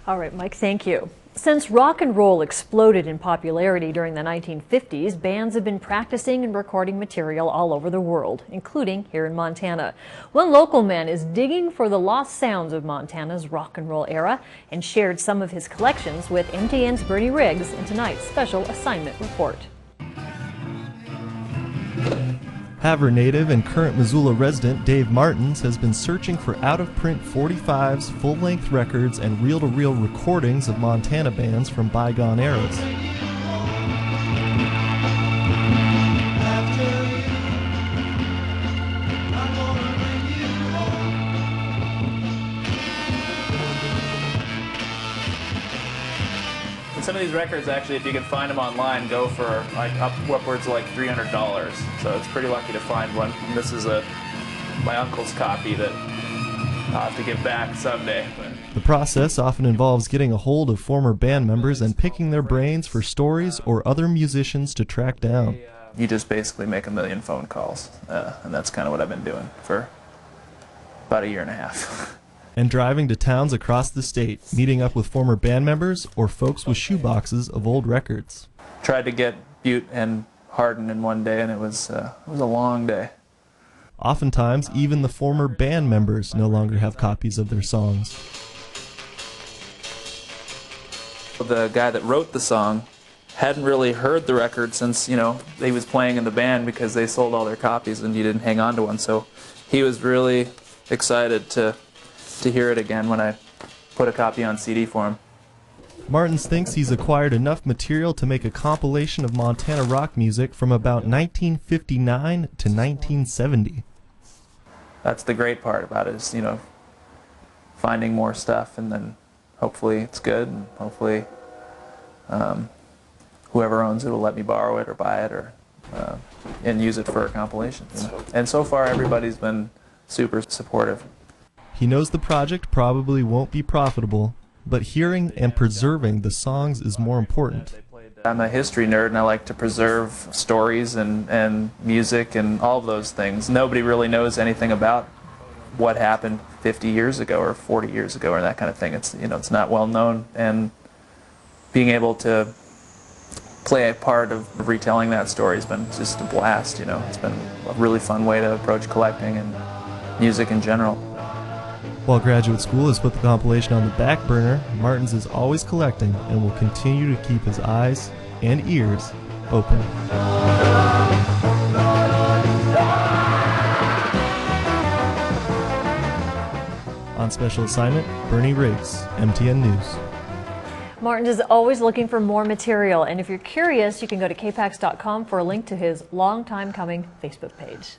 All right, Mike, thank you. Since rock and roll exploded in popularity during the 1950s, bands have been practicing and recording material all over the world, including here in Montana. One local man is digging for the lost sounds of Montana's rock and roll era and shared some of his collections with MTN's Bernie Riggs in tonight's special assignment report. Havre native and current Missoula resident Dave Martins has been searching for out-of-print 45s, full-length records, and reel-to-reel recordings of Montana bands from bygone eras. Some of these records, actually, if you can find them online, go for like upwards of like $300. So it's pretty lucky to find one. And this is my uncle's copy that I'll have to give back someday. The process often involves getting a hold of former band members and picking their brains for stories or other musicians to track down. You just basically make a million phone calls, and that's kind of what I've been doing for about a year and a half. And driving to towns across the state, meeting up with former band members or folks with shoeboxes of old records. Tried to get Butte and Hardin in one day, and it was a long day. Oftentimes, even the former band members no longer have copies of their songs. The guy that wrote the song hadn't really heard the record since, he was playing in the band because they sold all their copies and he didn't hang on to one. So he was really excited to hear it again when I put a copy on CD for him. Martins thinks he's acquired enough material to make a compilation of Montana rock music from about 1959 to 1970. That's the great part about it is, finding more stuff, and then hopefully it's good, and hopefully whoever owns it will let me borrow it or buy it or and use it for a compilation. And so far everybody's been super supportive. He knows the project probably won't be profitable, but hearing and preserving the songs is more important. I'm a history nerd and I like to preserve stories and music and all of those things. Nobody really knows anything about what happened 50 years ago or 40 years ago or that kind of thing. It's, it's not well known, and being able to play a part of retelling that story has been just a blast. It's been a really fun way to approach collecting and music in general. While graduate school has put the compilation on the back burner, Martins is always collecting and will continue to keep his eyes and ears open. On special assignment, Bernie Riggs, MTN News. Martins is always looking for more material, and if you're curious, you can go to KPAX.com for a link to his long time coming Facebook page.